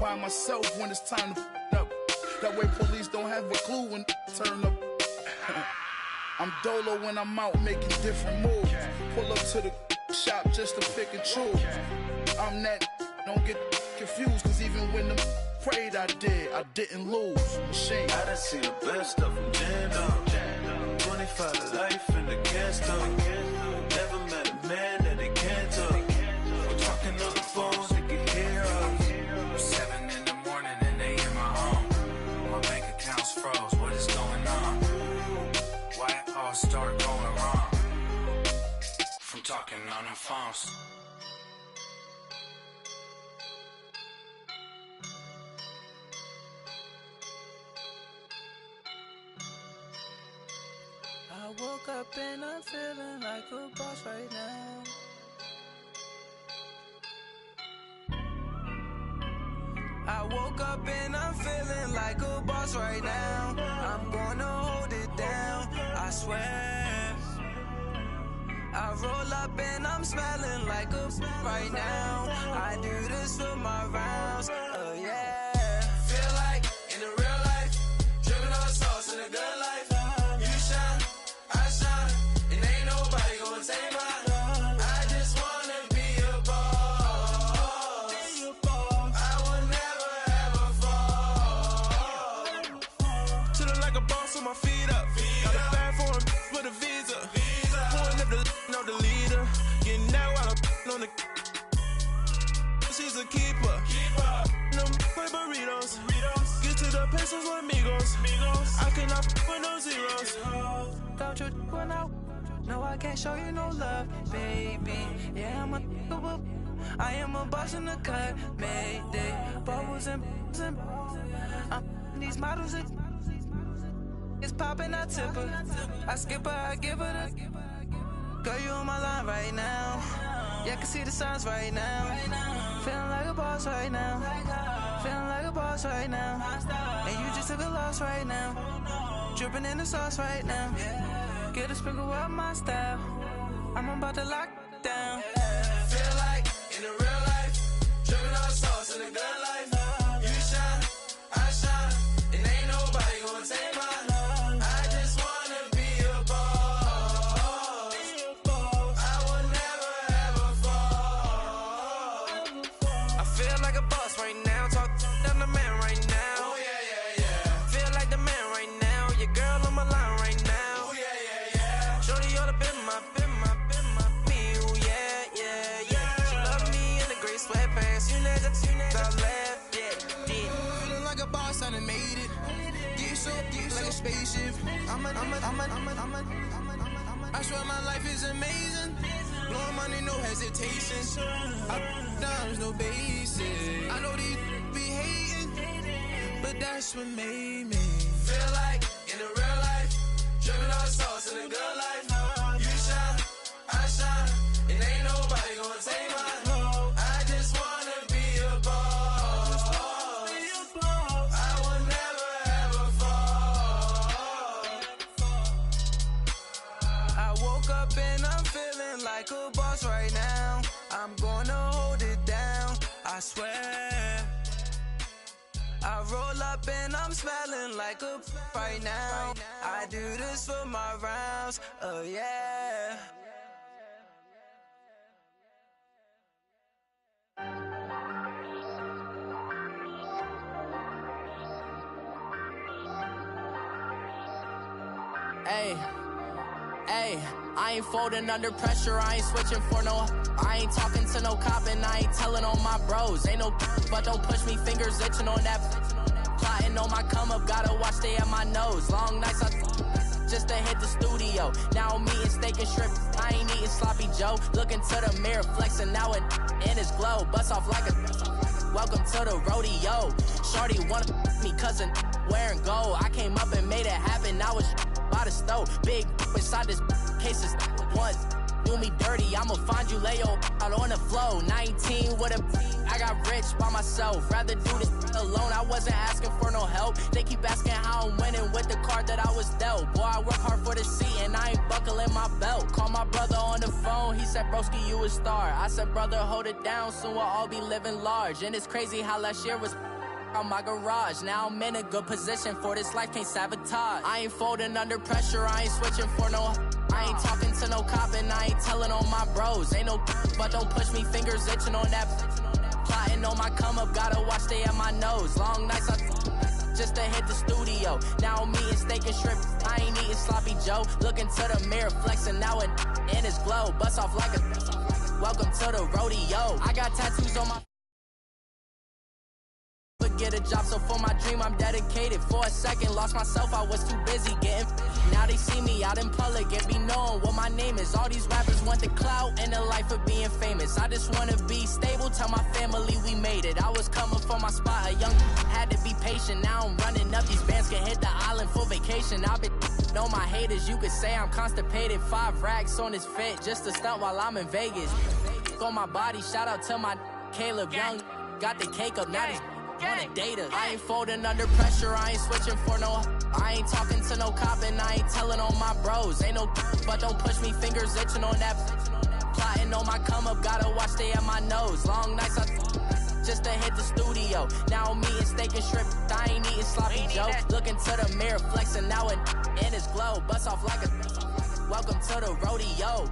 by myself when it's time to up. That way police don't have a clue when turn up. I'm dolo when I'm out making different moves. Pull up to the shop just to pick and choose. I'm that, don't get confused, cause even when them prayed I didn't lose. Machine. I done seen the best stuff from jammed up. 25 to life in the gas tank. Never met a man that they can't talk. We're talking on the phones, they can hear us. 7 in the morning and they in my home. My bank account's froze, what is going on? Why it all start going wrong? From talking on the phones. I woke up and I'm feeling like a boss right now. I woke up and I'm feeling like a boss right now. I'm gonna hold it down, I swear. I roll up and I'm smelling like a right now. I do this for my rounds, oh yeah. Feel like in the real life, dripping on sauce in the good life. You shine, I shine, and ain't nobody gonna take mine. I just wanna be a boss. I will never ever fall. Chillin' like a boss with my feet up. Got a bag for him with a visa. Pulling up the know the leader. Getting out while I'm on the. She's a keeper. No play burritos. Get to the pesos with amigos. I cannot with no zeros. Don't you run out? No, I can't show you no love, baby. Yeah, I am a boss in the cut. Mayday. Bubbles and these models. It's popping, I tip her. I skip her, I give her the. Girl, you on my line right now. Yeah, I can see the signs right now. Feeling like a boss right now. Feeling like a boss right now. And you just took a loss right now. Dripping in the sauce right now. Get a sprinkle up my style. I'm about to lock down. Feel like in the real life, dripping on sauce in the good life. You shine, I shine, and ain't nobody gonna take mine. I swear my life is amazing. Blowing money, no hesitation. There's no basic. I know these be hating, but that's what made me feel like in the real life, dripping on sauce in the good life. You shine, I shine, and ain't nobody gonna take mine. I just wanna be a boss. I will never ever fall. I woke up and I'm feeling like a boss right now. I'm gonna hold it down, I swear. I roll up and I'm smelling like a right now. I do this for my rounds, oh yeah. Hey, I ain't folding under pressure, I ain't switching for no. I ain't talking to no cop and I ain't telling on my bros. Ain't no but don't push me, fingers itching on that. Plotting on my come up, gotta watch stay at my nose. Long nights just to hit the studio. Now I'm eating steak and shrimp, I ain't eating sloppy Joe. Looking to the mirror, flexing now it in his glow. Bust off like a welcome to the rodeo. Shorty wanna me cousin wearing gold. I came up and made it happen, I was by the stove. Big inside this cases once do me dirty, I'ma find you lay your out on the floor. 19 with a I got rich by myself, rather do this alone. I wasn't asking for no help, they keep asking how I'm winning with the card that I was dealt. Boy, I work hard for the seat and I ain't buckling my belt. Call my brother on the phone, he said broski you a star. I said brother hold it down, soon we'll all be living large. And it's crazy how last year was on my garage. Now I'm in a good position for this life, can't sabotage. I ain't folding under pressure, I ain't switching for no. I ain't talking to no cop and I ain't telling on my bros. Ain't no but don't push me, fingers itching on that. Plotting on my come up, gotta watch stay at my nose. Long nights just to hit the studio. Now I'm eating steak and shrimp, I ain't eating sloppy Joe. Looking to the mirror, flexing now and in his glow. Bust off like a welcome to the rodeo. I got tattoos on my get a job, so for my dream I'm dedicated. For a second lost myself, I was too busy getting now they see me out in public and be knowing what my name is. All these rappers want the clout and the life of being famous. I just wanna be stable, tell my family we made it. I was coming for my spot, a young had to be patient. Now I'm running up, these bands can hit the island for vacation. I've been know my haters, you could say I'm constipated. 5 racks on his fit, just to stunt while I'm in Vegas. On my body, shout out to my Caleb Young, got the cake up, now these wanna date us. I ain't folding under pressure, I ain't switching for no. I ain't talking to no cop and I ain't telling on my bros. Ain't no but don't push me, fingers itching on that. Plotting on my come up, gotta watch stay at my nose. Long nights just to hit the studio. Now I'm eating steak and shrimp, I ain't eating sloppy Joe. Looking to the mirror, flexing now and in his glow. Bust off like a welcome to the rodeo.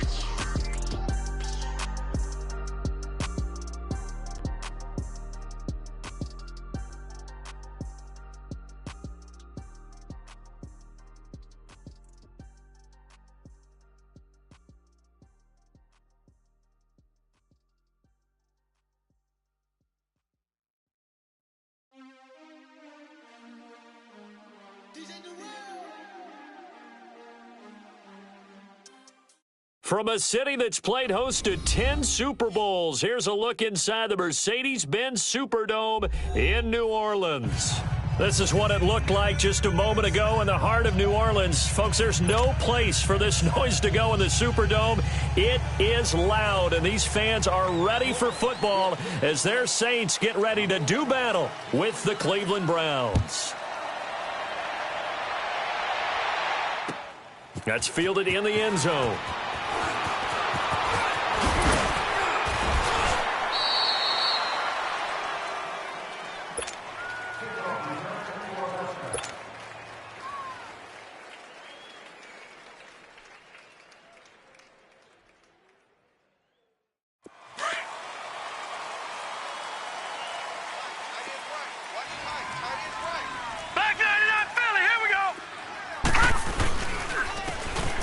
From a city that's played host to 10 Super Bowls, here's a look inside the Mercedes-Benz Superdome in New Orleans. This is what it looked like just a moment ago in the heart of New Orleans. Folks, there's no place for this noise to go in the Superdome. It is loud, and these fans are ready for football as their Saints get ready to do battle with the Cleveland Browns. That's fielded in the end zone.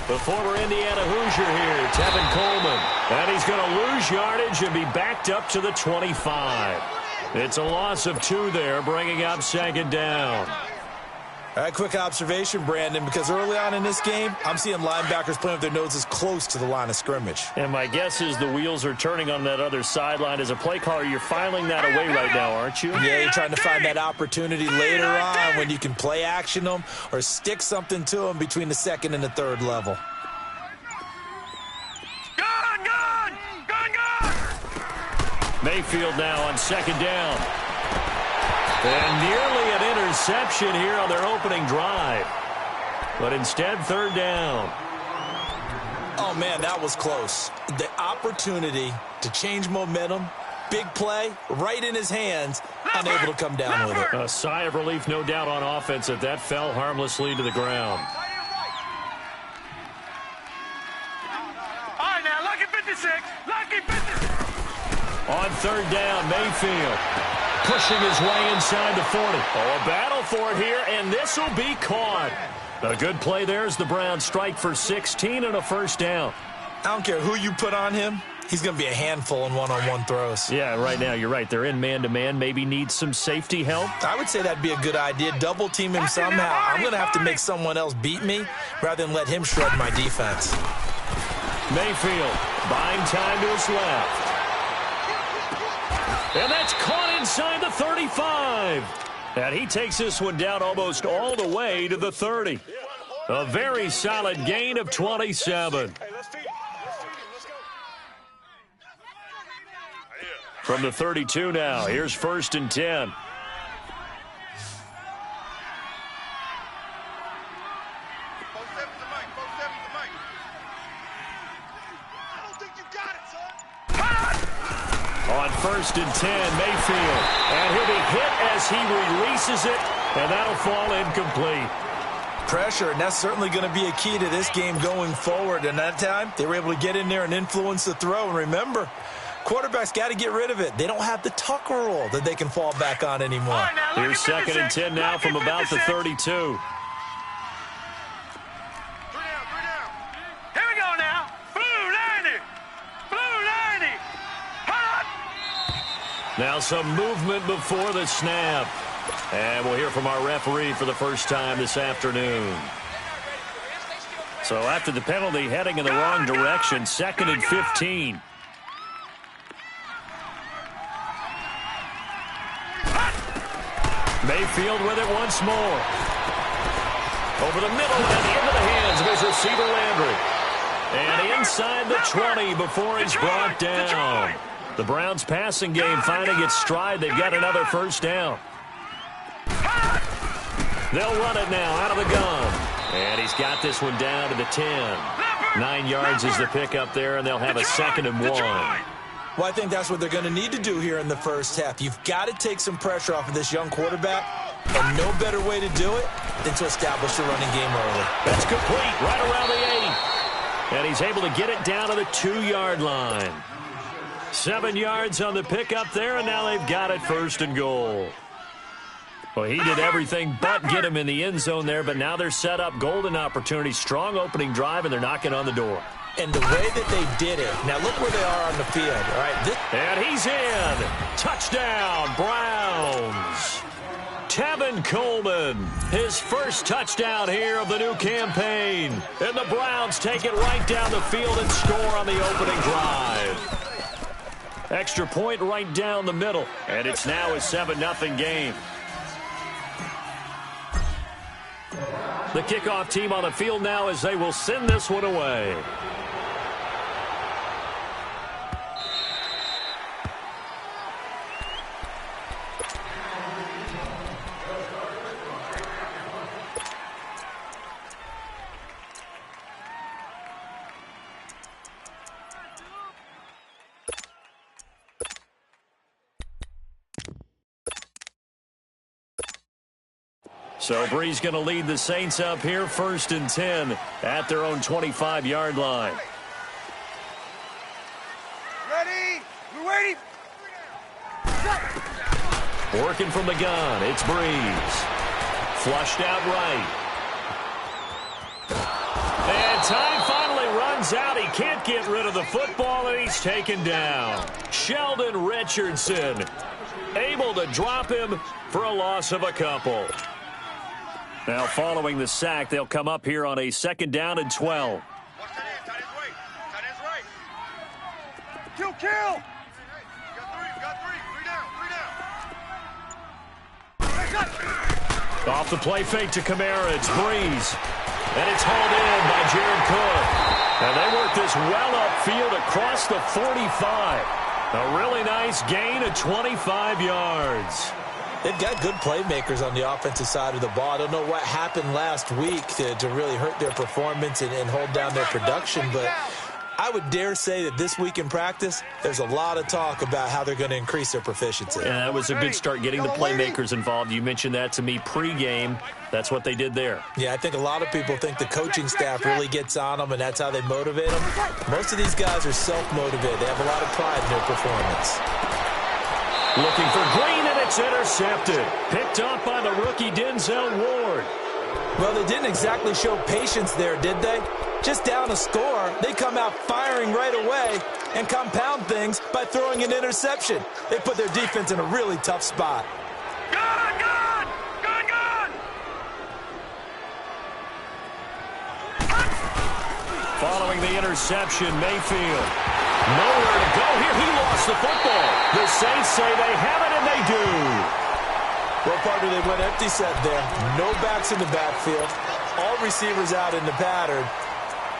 The former Indiana Hoosier here, Tevin Coleman. And he's going to lose yardage and be backed up to the 25. It's a loss of 2 there, bringing up 2nd down. All right, quick observation, Brandon, because early on in this game, I'm seeing linebackers playing with their noses close to the line of scrimmage. And my guess is the wheels are turning on that other sideline. As a play caller, you're filing that away right now, aren't you? Yeah, you're trying to find that opportunity later on when you can play action them or stick something to them between the 2nd and the 3rd level. Mayfield now on 2nd down. And nearly an interception here on their opening drive. But instead, 3rd down. Oh, man, that was close. The opportunity to change momentum, big play, right in his hands, unable to come down with it. A sigh of relief, no doubt, on offense that that fell harmlessly to the ground. All right, now, lucky 56, lucky 56. On 3rd down, Mayfield pushing his way inside the 40. Oh, a battle for it here, and this will be caught. A good play there as the Browns strike for 16 and a 1st down. I don't care who you put on him. He's going to be a handful in one-on-one throws. Yeah, right now, you're right. They're in man-to-man. Maybe needs some safety help. I would say that'd be a good idea. Double team him somehow. I'm going to have to make someone else beat me rather than let him shred my defense. Mayfield buying time to his left. And that's caught inside the 35. And he takes this one down almost all the way to the 30. A very solid gain of 27. From the 32 now, here's 1st and 10. On 1st and 10, Mayfield. And he'll be hit as he releases it, and that'll fall incomplete. Pressure, and that's certainly going to be a key to this game going forward. And that time, they were able to get in there and influence the throw. And remember, quarterbacks got to get rid of it. They don't have the Tucker rule that they can fall back on anymore. Right, now, Here's 2nd and 10 now from about the 32. 3 down. Here we go now. Blue 90. Blue 90. Hot. Now some movement before the snap. And we'll hear from our referee for the first time this afternoon. So after the penalty, heading in the wrong direction, 2nd and 15. Mayfield with it once more. Over the middle and into the hands of his receiver Landry. And inside the 20 before he's brought down. The Browns passing game finding its stride. They've got another first down. They'll run it now out of the gun. And he's got this one down to the 10. 9 yards is the pickup there, and they'll have a 2nd and 1. Well, I think that's what they're going to need to do here in the first half. You've got to take some pressure off of this young quarterback, and no better way to do it than to establish the running game early. That's complete right around the 8. And he's able to get it down to the 2-yard line. 7 yards on the pickup there, and now they've got it 1st and goal. Well, he did everything but get him in the end zone there, but now they're set up golden opportunity, strong opening drive, and they're knocking on the door. And the way that they did it, now look where they are on the field, all right? And he's in. Touchdown, Browns. Tevin Coleman, his first touchdown here of the new campaign. And the Browns take it right down the field and score on the opening drive. Extra point right down the middle, and it's now a 7-0 game. The kickoff team on the field now as they will send this one away. So Bree's going to lead the Saints up here, 1st and 10 at their own 25-yard line. Ready? We're waiting. Working from the gun, it's Breeze. Flushed out right. And time finally runs out. He can't get rid of the football, and he's taken down. Sheldon Richardson able to drop him for a loss of a couple. Now, following the sack, they'll come up here on a 2nd down and 12. Kill! Got three down. Off the play fake to Kamara, it's Breeze. And it's hauled in by Jared Cook. And they work this well upfield across the 45. A really nice gain of 25 yards. They've got good playmakers on the offensive side of the ball. I don't know what happened last week to really hurt their performance and hold down their production, but I would dare say that this week in practice, there's a lot of talk about how they're going to increase their proficiency. Yeah, that was a good start getting the playmakers involved. You mentioned that to me pregame. That's what they did there. Yeah, I think a lot of people think the coaching staff really gets on them, and that's how they motivate them. Most of these guys are self-motivated. They have a lot of pride in their performance. Looking for Green, and it's intercepted. Picked up by the rookie Denzel Ward. Well, they didn't exactly show patience there, did they? Just down a score, they come out firing right away and compound things by throwing an interception. They put their defense in a really tough spot. Good! Following the interception, Mayfield. Nowhere to go here. He lost the football. The Saints say they have it, and they do. Well, partner, they went empty set there. No backs in the backfield. All receivers out in the pattern.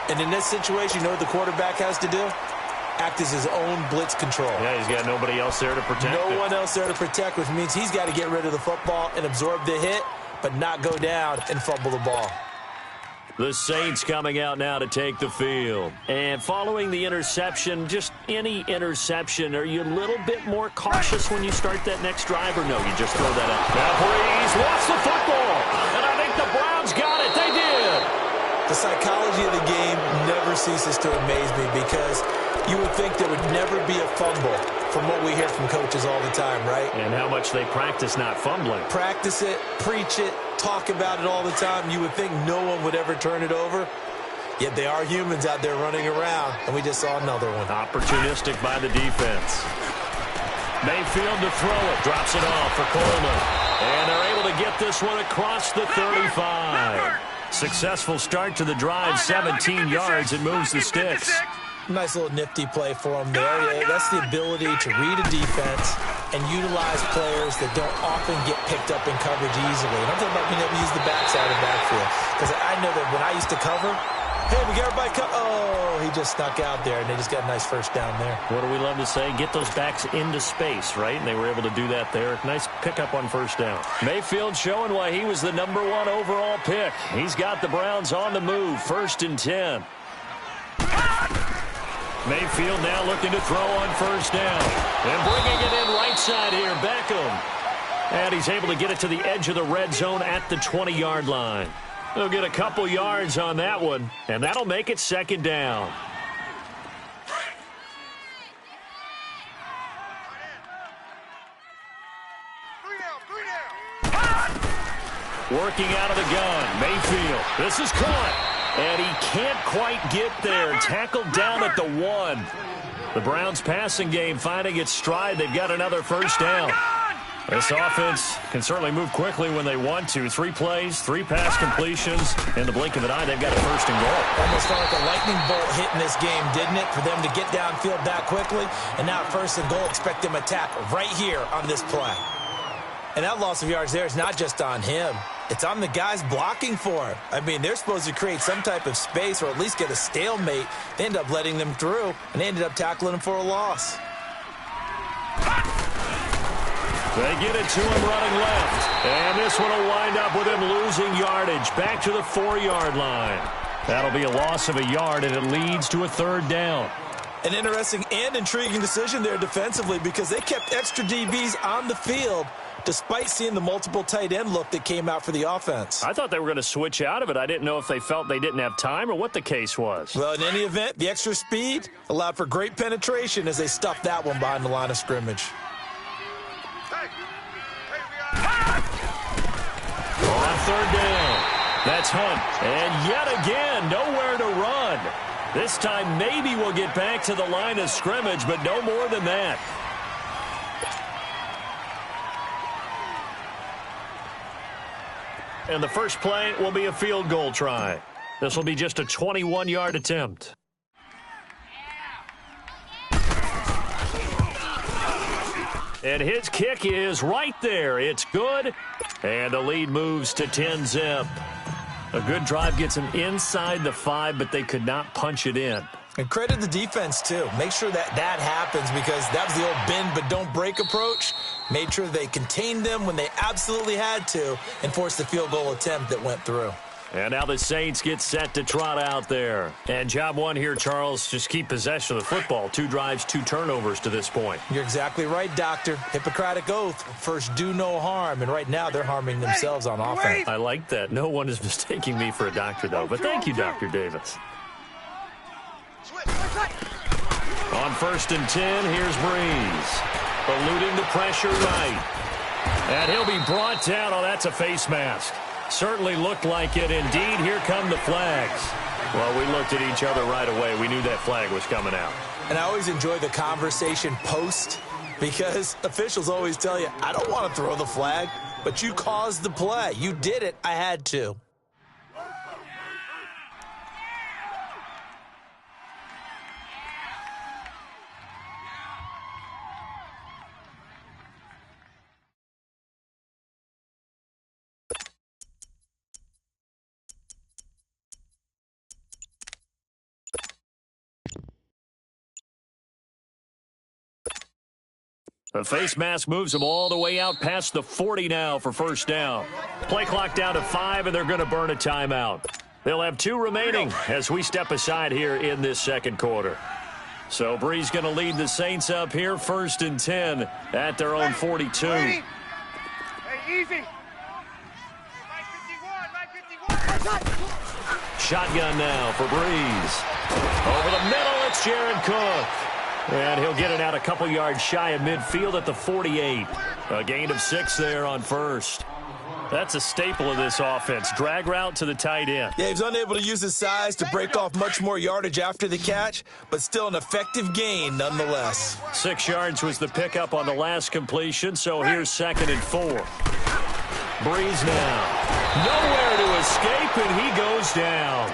And in this situation, you know what the quarterback has to do? Act as his own blitz control. Yeah, he's got nobody else there to protect No one else there to protect, which means he's got to get rid of the football and absorb the hit, but not go down and fumble the ball. The Saints coming out now to take the field. And following the interception, just any interception, are you a little bit more cautious when you start that next drive, or no, you just throw that out? Now Breeze lost the football, and I think the Browns got it. They did. The psychology of the game never ceases to amaze me because you would think there would never be a fumble from what we hear from coaches all the time, right? And how much they practice not fumbling. Practice it, preach it, talk about it all the time. You would think no one would ever turn it over. Yet they are humans out there running around, and we just saw another one. Opportunistic by the defense. Mayfield to throw it. Drops it off for Coleman. And they're able to get this one across the 35. Successful start to the drive, 17 yards. It moves the sticks. Nice little nifty play for him there. Yeah, that's the ability to read a defense and utilize players that don't often get picked up in coverage easily. And I'm talking about being able to use the backside of the backfield. Because I know that when I used to cover, hey, we got everybody oh, he just snuck out there, and they just got a nice first down there. What do we love to say? Get those backs into space, right? And they were able to do that there. Nice pickup on first down. Mayfield showing why he was the #1 overall pick. He's got the Browns on the move, 1st and 10. Mayfield now looking to throw on first down. And bringing it in right side here, Beckham. And he's able to get it to the edge of the red zone at the 20-yard line. He'll get a couple yards on that one, and that'll make it 2nd down. Working out of the gun, Mayfield. This is caught. And he can't quite get there. Tackled down at the 1. The Browns passing game finding its stride. They've got another first down. This offense can certainly move quickly when they want to. 3 plays, 3 pass completions. In the blink of an eye, they've got a 1st and goal. Almost felt like a lightning bolt hitting this game, didn't it? For them to get downfield that quickly. And now 1st and goal, expect them to attack right here on this play. And that loss of yards there is not just on him. It's on the guys blocking for him. I mean, they're supposed to create some type of space or at least get a stalemate. They end up letting them through, and they ended up tackling him for a loss. They get it to him running left. And this one will wind up with him losing yardage back to the 4-yard line. That'll be a loss of a yard, and it leads to a 3rd down. An interesting and intriguing decision there defensively because they kept extra DBs on the field despite seeing the multiple tight end look that came out for the offense. I thought they were going to switch out of it. I didn't know if they felt they didn't have time or what the case was. Well, in any event, the extra speed allowed for great penetration as they stuffed that one behind the line of scrimmage. On 3rd down, that's Hunt. And yet again, nowhere to run. This time maybe we'll get back to the line of scrimmage, but no more than that. And the first play will be a field goal try. This will be just a 21-yard attempt. And his kick is right there. It's good. And the lead moves to 10-zip. A good drive gets them inside the 5, but they could not punch it in. And credit the defense, too. Make sure that happens because that was the old bend but don't break approach. Made sure they contained them when they absolutely had to and forced the field goal attempt that went through. And now the Saints get set to trot out there. And job 1 here, Charles, just keep possession of the football. 2 drives, 2 turnovers to this point. You're exactly right, Doctor. Hippocratic oath. First, do no harm. And right now, they're harming themselves on offense. I like that. No one is mistaking me for a doctor, though. But thank you, Dr. Davis. On 1st and 10, here's Breeze. Eluding the pressure right. And he'll be brought down. Oh, that's a face mask. Certainly looked like it. Indeed, here come the flags. Well, we looked at each other right away. We knew that flag was coming out. And I always enjoy the conversation post because officials always tell you, I don't want to throw the flag, but you caused the play. You did it. I had to. The face mask moves them all the way out past the 40 now for first down. Play clock down to 5, and they're going to burn a timeout. They'll have 2 remaining as we step aside here in this second quarter. So Breeze going to lead the Saints up here, 1st and 10 at their own 42. Hey, easy. Shotgun now for Breeze. Over the middle, it's Jared Cook. And he'll get it out a couple yards shy of midfield at the 48. A gain of 6 there on first. That's a staple of this offense. Drag route to the tight end. Yeah, he's unable to use his size to break off much more yardage after the catch, but still an effective gain nonetheless. 6 yards was the pickup on the last completion, so here's 2nd and 4. Breeze now. Nowhere to escape, and he goes down.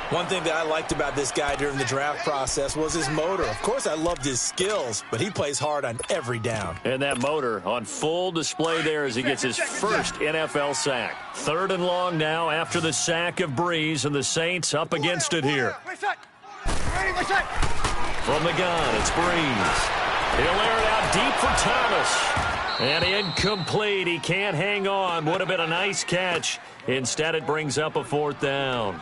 One thing that I liked about this guy during the draft process was his motor. Of course, I loved his skills, but he plays hard on every down. And that motor on full display there as he gets his first NFL sack. 3rd and long now after the sack of Breeze, and the Saints up against it here. From the gun, it's Breeze. He'll air it out deep for Thomas. And incomplete. He can't hang on. Would have been a nice catch. Instead, it brings up a 4th down.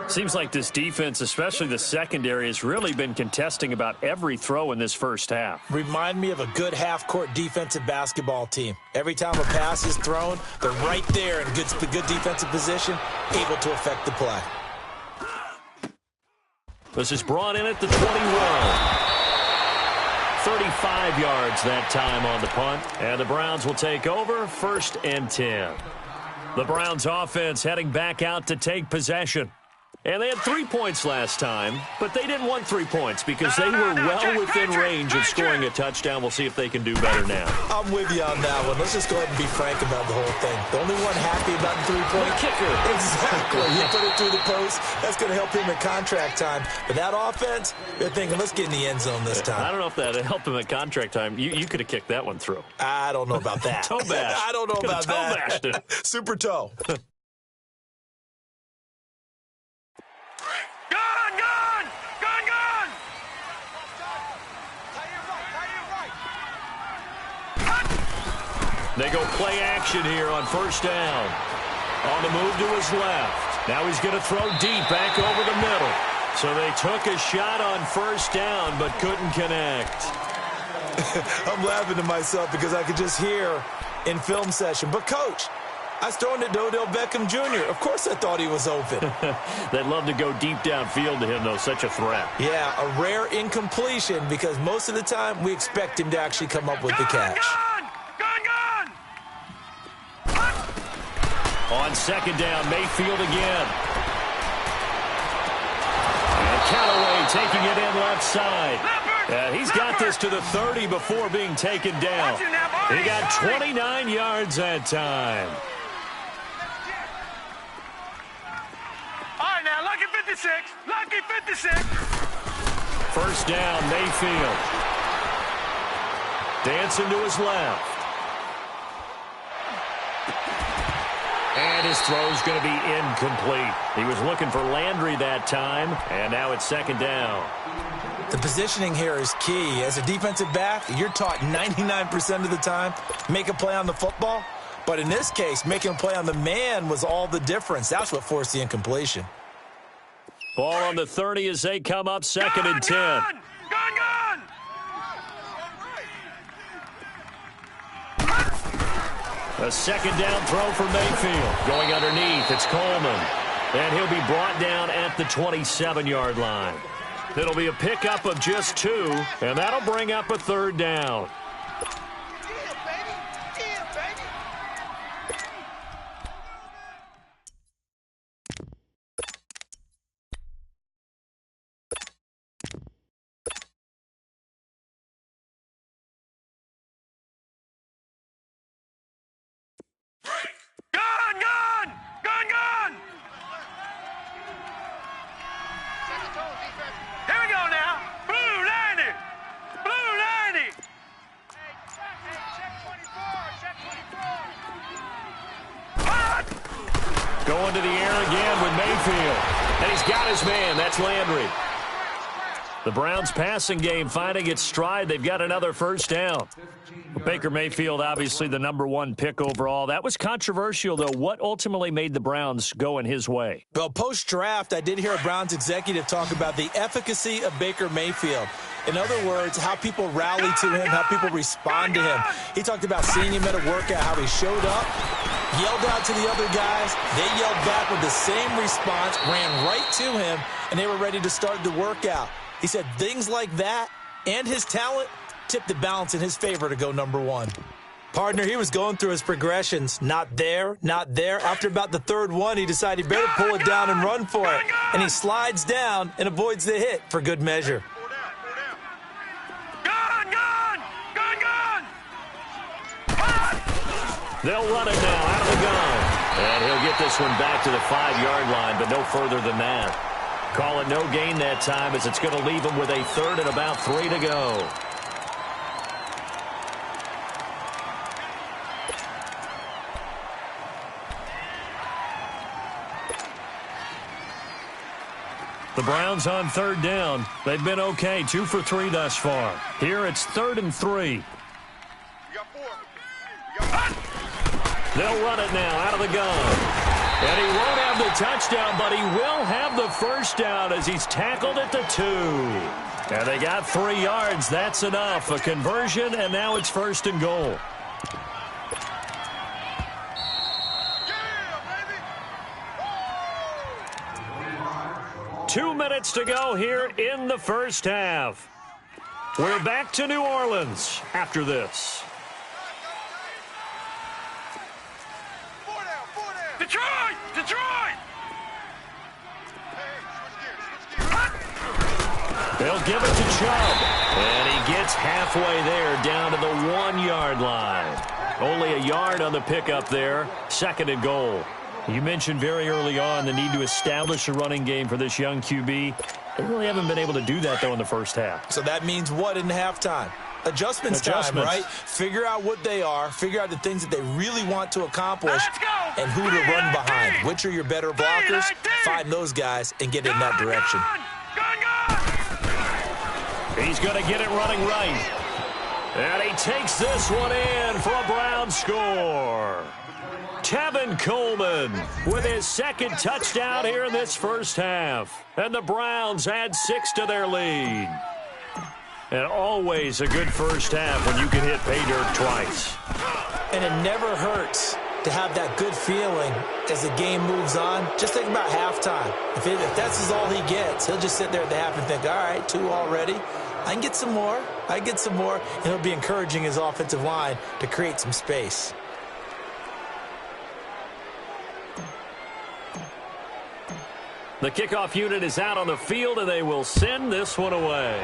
Seems like this defense, especially the secondary, has really been contesting about every throw in this first half. Remind me of a good half-court defensive basketball team. Every time a pass is thrown, they're right there in good defensive position, able to affect the play. This is brought in at the 21. 35 yards that time on the punt, and the Browns will take over, 1st and 10. The Browns offense heading back out to take possession. And they had 3 points last time, but they didn't want 3 points because they were well within range of scoring a touchdown. We'll see if they can do better now. I'm with you on that one. Let's just go ahead and be frank about the whole thing. The only one happy about the 3-point kicker. Exactly. He put it through the post. That's going to help him at contract time. But that offense, they're thinking, let's get in the end zone this time. I don't know if that helped him at contract time. You could have kicked that one through. I don't know about that. Toe bash. I don't know about that. Toe bashed it. Super toe. They go play action here on 1st down. On the move to his left. Now he's going to throw deep back over the middle. So they took a shot on 1st down but couldn't connect. I'm laughing to myself because I could just hear in film session. But, Coach, I was throwing it to Odell Beckham Jr. Of course I thought he was open. They'd love to go deep downfield to him, though. Such a threat. Yeah, a rare incompletion because most of the time we expect him to actually come up with the catch. On 2nd down, Mayfield again. And Callaway taking it in left side. He's got this to the 30 before being taken down. He got 29 yards that time. All right, now, lucky 56. Lucky 56. 1st down, Mayfield. Dancing to his left. And his throw's going to be incomplete. He was looking for Landry that time, and now it's 2nd down. The positioning here is key. As a defensive back, you're taught 99% of the time, make a play on the football. But in this case, making a play on the man was all the difference. That's what forced the incompletion. Ball on the 30 as they come up 2nd and 10. Gun! A 2nd down throw for Mayfield. Going underneath, it's Coleman. And he'll be brought down at the 27-yard line. It'll be a pickup of just 2, and that'll bring up a 3rd down. Gun! Here we go now. Blue 90. Going to the air again with Mayfield. And he's got his man. That's Landry. The Browns passing game finding its stride. They've got another first down. Baker Mayfield, obviously the #1 pick overall. That was controversial, though. What ultimately made the Browns go in his way? Well, post-draft, I did hear a Browns executive talk about the efficacy of Baker Mayfield. In other words, how people rally to him, how people respond to him. He talked about seeing him at a workout, how he showed up, yelled out to the other guys. They yelled back with the same response, ran right to him, and they were ready to start the workout. He said things like that and his talent tipped the balance in his favor to go #1. Partner, he was going through his progressions. Not there, not there. After about the third one, he decided he better pull it down and run for it. And he slides down and avoids the hit for good measure. They'll run it now out of the gun. And he'll get this one back to the 5-yard line, but no further than that. Call it no gain that time as it's going to leave him with a third and about 3 to go. The Browns on third down. They've been okay, 2 for 3 thus far. Here it's 3rd and 3. They'll run it now out of the gun. And he won't have the touchdown, but he will have the first down as he's tackled at the 2. And they got 3 yards. That's enough. A conversion, and now it's 1st and goal. Yeah, 2 minutes to go here in the first half. We're back to New Orleans after this. Detroit! Detroit! They'll give it to Chubb. And he gets halfway there down to the 1-yard line. Only a yard on the pickup there. 2nd and goal. You mentioned very early on the need to establish a running game for this young QB. They really haven't been able to do that, though, in the first half. So that means what in halftime? Adjustments time, right? Figure out what they are, figure out the things that they really want to accomplish, and who to run behind. Which are your better blockers? Find those guys and get in that direction. He's going to get it running right. And he takes this one in for a Brown score. Tevin Coleman with his 2nd touchdown here in this first half. And the Browns add 6 to their lead. And always a good first half when you can hit pay dirt twice. And it never hurts to have that good feeling as the game moves on. Just think about halftime. If that's all he gets, he'll just sit there at the half and think, all right, 2 already. I can get some more. I can get some more. And he'll be encouraging his offensive line to create some space. The kickoff unit is out on the field, and they will send this one away.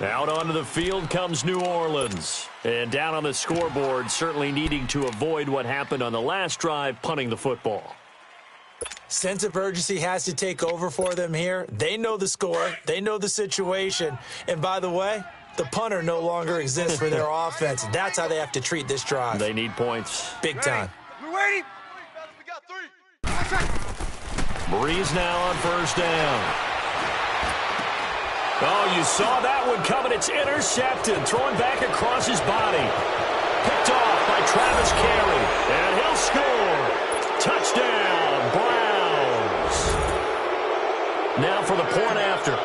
Out onto the field comes New Orleans. And down on the scoreboard, certainly needing to avoid what happened on the last drive, punting the football. Sense of urgency has to take over for them here. They know the score. They know the situation. And by the way, the punter no longer exists for their offense. That's how they have to treat this drive. They need points. Big time. We're waiting. We got 3. Breeze now on first down. Oh, you saw that one coming. It's intercepted. Thrown back across his body. Picked off by Travis Carey. And he'll score. Touchdown, Browns. Now for the point after.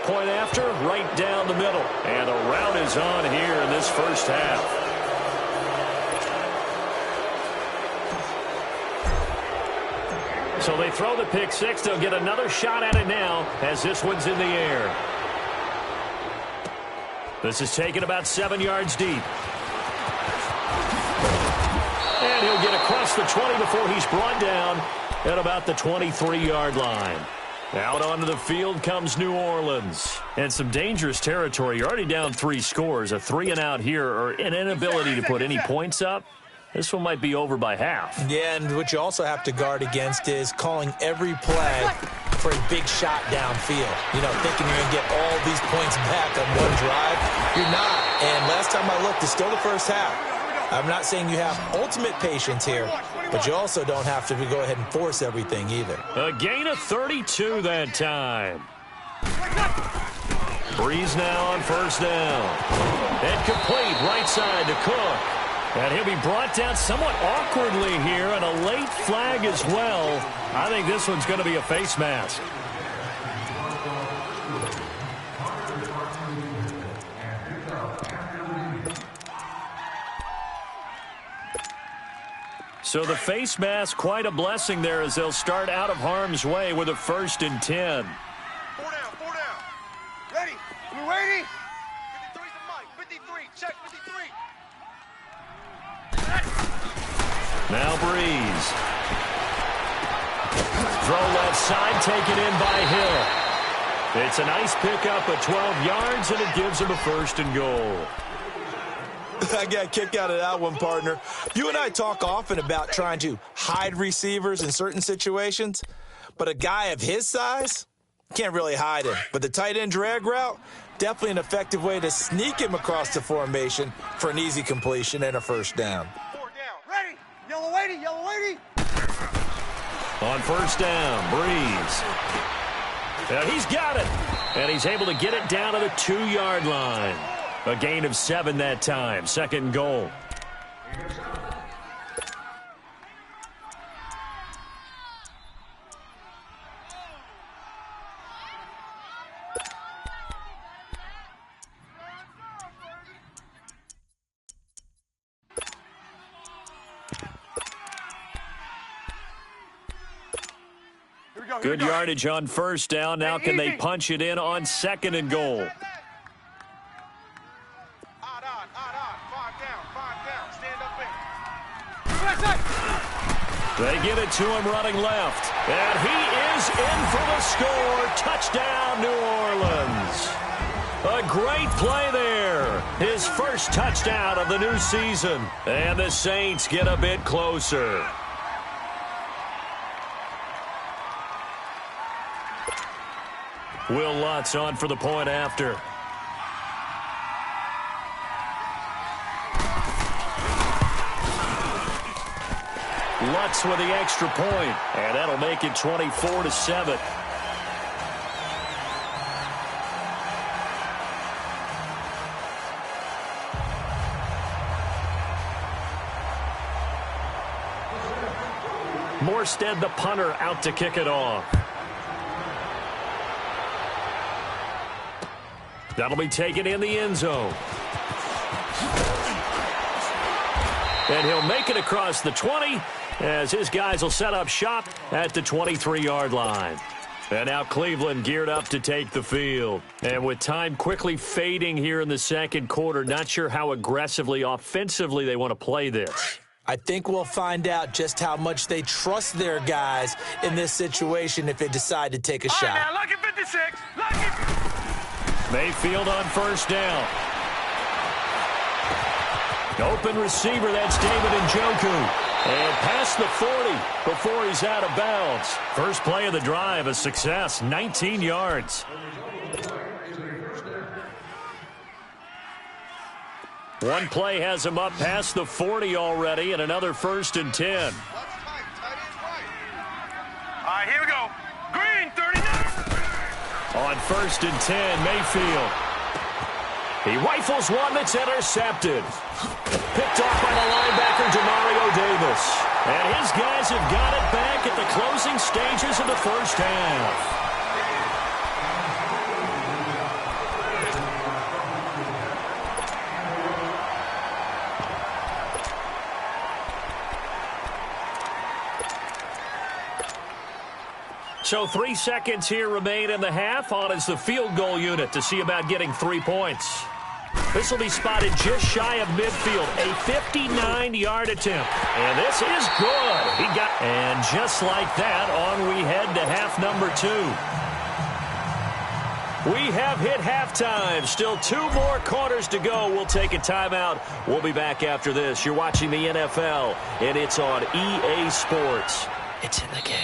Point after, right down the middle. And the rout is on here in this first half. So they throw the pick 6. They'll get another shot at it now as this one's in the air. This is taken about 7 yards deep. And he'll get across the 20 before he's brought down at about the 23-yard line. Out onto the field comes New Orleans. And some dangerous territory. You're already down 3 scores. A 3-and-out here or an inability to put any points up. This one might be over by half. Yeah, and what you also have to guard against is calling every play for a big shot downfield. You know, thinking you're going to get all these points back on one drive. You're not. And last time I looked, it's still the first half. I'm not saying you have ultimate patience here, but you also don't have to go ahead and force everything either. A gain of 32 that time. Breeze now on first down. And complete right side to Cook. And he'll be brought down somewhat awkwardly here, and a late flag as well. I think this one's going to be a face mask. So the face mask, quite a blessing there as they'll start out of harm's way with a 1st and 10. 4 down, 4 down. Ready? We ready? 53's the mic. 53. Check 53. Now Breeze. Throw left side, taken in by Hill. It's a nice pickup of 12 yards, and it gives him a 1st and goal. I got a kick out of that one, partner. You and I talk often about trying to hide receivers in certain situations, but a guy of his size can't really hide him. But the tight end drag route, definitely an effective way to sneak him across the formation for an easy completion and a 1st down. 4 down. Ready? Yellow lady, yellow lady. On 1st down, Breeze. And he's got it. And he's able to get it down to the 2-yard line. A gain of 7 that time. 2nd and goal. Good yardage on 1st down. Now can they punch it in on 2nd and goal? They get it to him running left. And he is in for the score. Touchdown, New Orleans. A great play there. His 1st touchdown of the new season. And the Saints get a bit closer. Will Lutz on for the point after. Lutz with the extra point, and that'll make it 24-7. Morstead, the punter, out to kick it off. That'll be taken in the end zone. And he'll make it across the 20 as his guys will set up shop at the 23-yard line. And now Cleveland geared up to take the field. And with time quickly fading here in the 2nd quarter, not sure how aggressively, offensively they want to play this. I think we'll find out just how much they trust their guys in this situation if they decide to take a shot. Now, lucky 56. Lucky. Mayfield on 1st down. Open receiver, that's David Njoku. And past the 40 before he's out of bounds. First play of the drive, a success, 19 yards. One play has him up past the 40 already, and another 1st and 10. All right, here we go. Green, 39. On 1st and 10, Mayfield. He rifles one that's intercepted. Picked off by the linebacker, Demario Davis. And his guys have got it back at the closing stages of the 1st half. So 3 seconds here remain in the half. On is the field goal unit to see about getting 3 points. This will be spotted just shy of midfield. A 59-yard attempt. And this is good. And just like that, on we head to half number 2. We have hit halftime. Still 2 more quarters to go. We'll take a timeout. We'll be back after this. You're watching the NFL, and it's on EA Sports. It's in the game.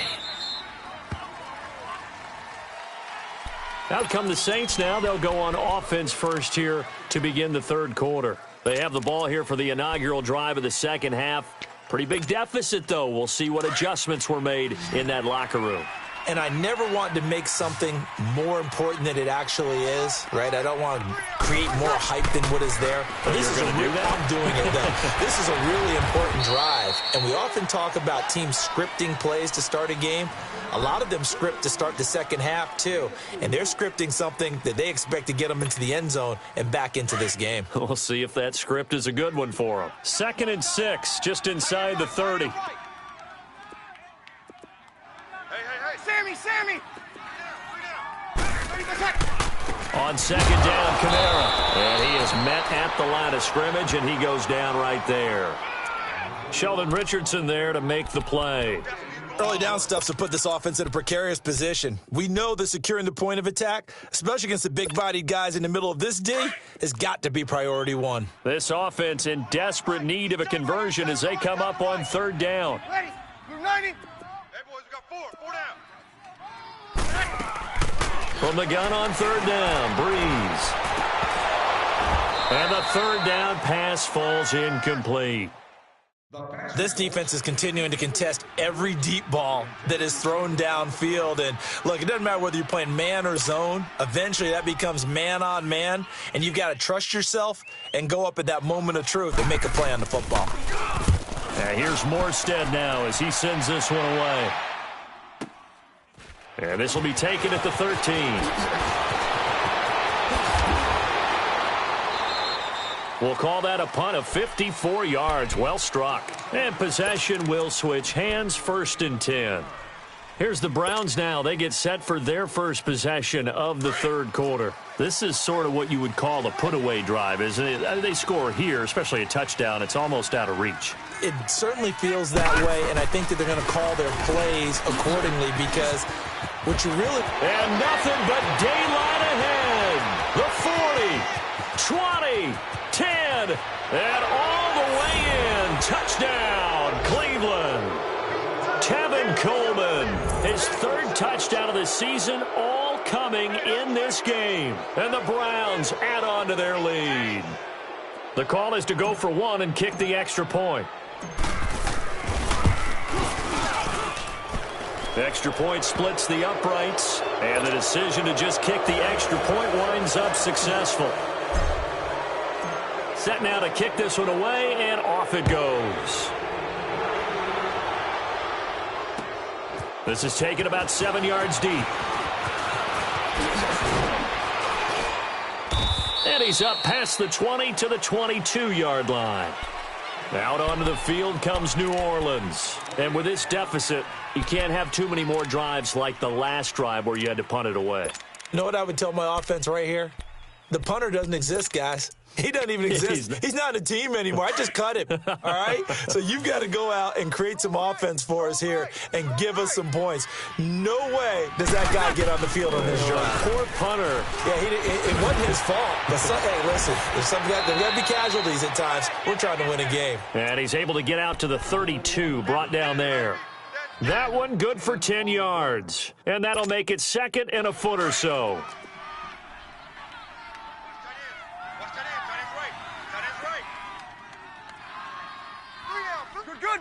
Out come the Saints now. They'll go on offense first here to begin the third quarter. They have the ball here for the inaugural drive of the second half. Pretty big deficit, though. We'll see what adjustments were made in that locker room. And I never want to make something more important than it actually is, right? I don't want to create more hype than what is there. But this is I'm doing it, though. This is a really important drive. And we often talk about teams scripting plays to start a game. A lot of them script to start the second half, too. And they're scripting something that they expect to get them into the end zone and back into this game. We'll see if that script is a good one for them. 2nd and 6, just inside the 30. Sammy! On 2nd down, Kamara. And he is met at the line of scrimmage, and he goes down right there. Sheldon Richardson there to make the play. Early down stuff's to put this offense in a precarious position. We know that securing the point of attack, especially against the big-bodied guys in the middle of this D, has got to be priority 1. This offense in desperate need of a conversion as they come up on 3rd down. Ready? Move 90. Hey, boys, we got 4 down. From the gun on 3rd down, Breeze. And the 3rd down pass falls incomplete. This defense is continuing to contest every deep ball that is thrown downfield. And, look, it doesn't matter whether you're playing man or zone. Eventually, that becomes man-on-man, and you've got to trust yourself and go up at that moment of truth and make a play on the football. Here's Morstead now as he sends this one away. And this will be taken at the 13. We'll call that a punt of 54 yards. Well struck. And possession will switch hands, 1st and 10. Here's the Browns now. They get set for their first possession of the third quarter. This is sort of what you would call a put-away drive, isn't it? They score here, especially a touchdown. It's almost out of reach. It certainly feels that way, and I think that they're going to call their plays accordingly because what you really... And nothing but daylight ahead. The 40, 20, 10, and all the way in. Touchdown, Cleveland. Tevin Coleman, his 3rd touchdown of the season, all coming in this game. And the Browns add on to their lead. The call is to go for 1 and kick the extra point. The extra point splits the uprights, and the decision to just kick the extra point winds up successful. Set now to kick this one away, and off it goes. This is taken about 7 yards deep. And he's up past the 20 to the 22-yard line. Out onto the field comes New Orleans. And with this deficit, you can't have too many more drives like the last drive where you had to punt it away. You know what I would tell my offense right here? The punter doesn't exist, guys. He doesn't even exist. He's not a team anymore. I just cut him, all right? So you've got to go out and create some offense for us here and give us some points. No way does that guy get on the field on this drive. Poor punter. Yeah, it wasn't his fault. But hey, listen, there's got to be casualties at times. We're trying to win a game. And he's able to get out to the 32, brought down there. That one good for 10 yards. And that'll make it 2nd and a foot or so.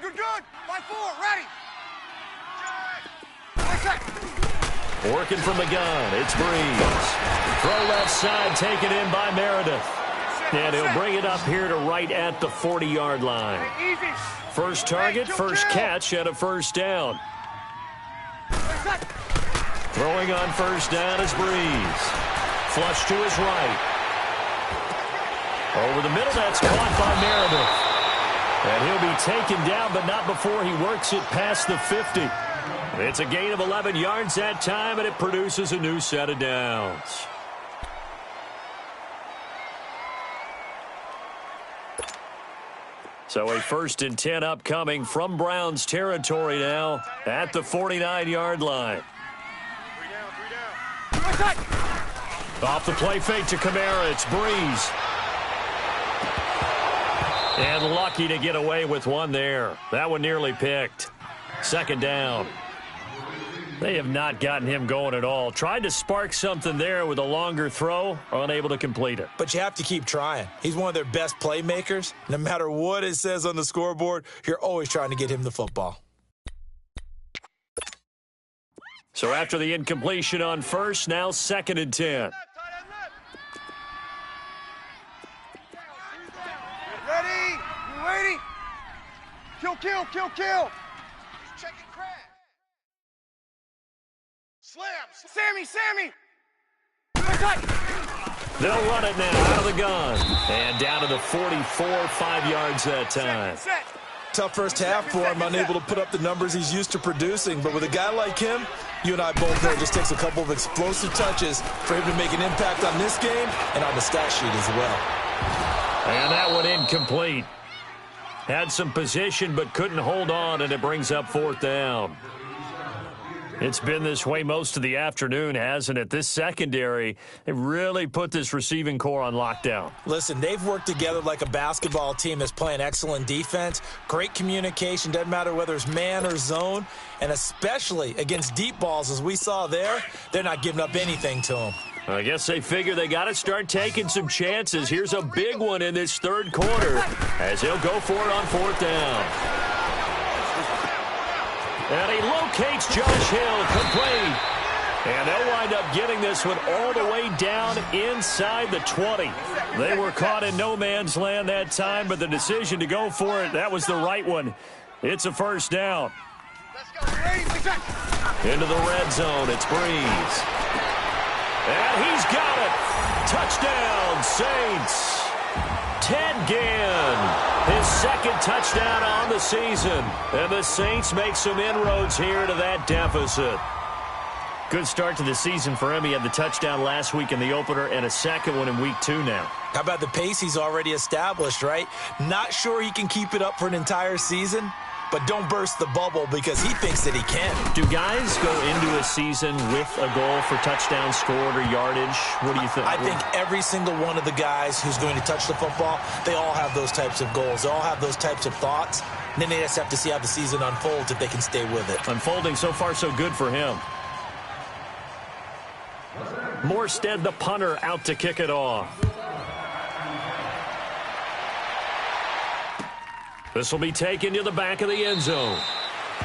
Good. 5-4, ready. Working from the gun, it's Breeze. Throw left side, taken in by Meredith. And he'll bring it up here to right at the 40-yard line. First target, first catch, and a 1st down. Throwing on 1st down is Breeze. Flush to his right. Over the middle, that's caught by Meredith. And he'll be taken down, but not before he works it past the 50. It's a gain of 11 yards that time, and it produces a new set of downs. So a 1st and 10 upcoming from Browns territory now at the 49-yard line. Off the play fake to Kamara, it's Breeze. And lucky to get away with one there. That one nearly picked. Second down. They have not gotten him going at all. Tried to spark something there with a longer throw, unable to complete it. But you have to keep trying. He's one of their best playmakers. No matter what it says on the scoreboard, you're always trying to get him the football. So after the incompletion on first, now 2nd and 10. Ready? You ready? Kill, kill, kill, kill. Check it, crack. Slam. Sammy. They'll run it now out of the gun. And down to the 44, 5 yards that time. Set. Tough first half for him, unable to put up the numbers he's used to producing. But with a guy like him, you and I both know it just takes a couple of explosive touches for him to make an impact on this game and on the stat sheet as well. And that one incomplete. Had some position but couldn't hold on, and it brings up 4th down. It's been this way most of the afternoon, hasn't it? This secondary, they really put this receiving core on lockdown. Listen, they've worked together like a basketball team that's playing excellent defense, great communication, doesn't matter whether it's man or zone, and especially against deep balls, as we saw there, they're not giving up anything to them. I guess they figure they got to start taking some chances. Here's a big one in this 3rd quarter as he'll go for it on 4th down. And he locates Josh Hill, complete. And they'll wind up getting this one all the way down inside the 20. They were caught in no man's land that time, but the decision to go for it, that was the right one. It's a 1st down. Into the red zone, it's Breeze. And he's got it. Touchdown, Saints. Ted Ginn, his 2nd touchdown on the season. And the Saints make some inroads here to that deficit. Good start to the season for him. He had the touchdown last week in the opener and a 2nd one in week 2 now. How about the pace he's already established, right? Not sure he can keep it up for an entire season, but don't burst the bubble because he thinks that he can. Do guys go into a season with a goal for touchdown scored or yardage? What do you think? I think every single one of the guys who's going to touch the football, they all have those types of goals. They all have those types of thoughts. And then they just have to see how the season unfolds if they can stay with it. Unfolding so far so good for him. Morstead, the punter, out to kick it off. This will be taken to the back of the end zone.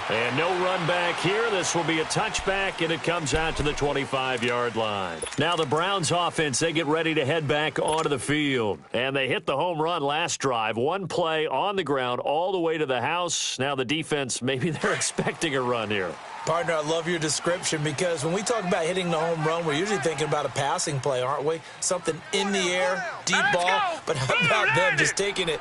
And no run back here. This will be a touchback, and it comes out to the 25-yard line. Now the Browns offense, they get ready to head back onto the field. And they hit the home run last drive. One play on the ground all the way to the house. Now the defense, maybe they're expecting a run here. Partner, I love your description because when we talk about hitting the home run, we're usually thinking about a passing play, aren't we? Something in the air, deep ball. But how about them just taking it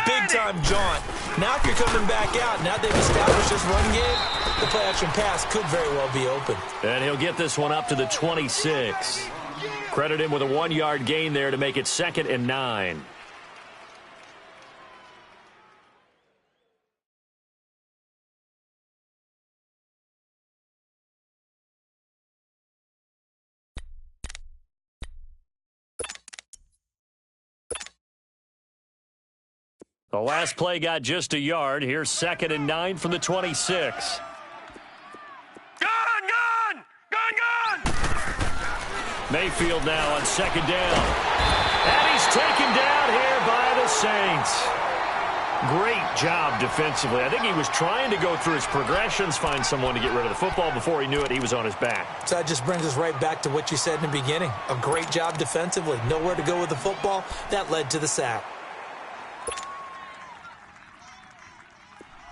big-time jaunt? Now if you're coming back out, now they've established this run game, the play-action pass could very well be open. And he'll get this one up to the 26. Credit him with a 1-yard gain there to make it 2nd and 9. The last play got just a yard. Here's 2nd and 9 from the 26. Gun! Mayfield now on 2nd down. And he's taken down here by the Saints. Great job defensively. I think he was trying to go through his progressions, find someone to get rid of the football. Before he knew it, he was on his back. So that just brings us right back to what you said in the beginning. A great job defensively. Nowhere to go with the football. That led to the sack.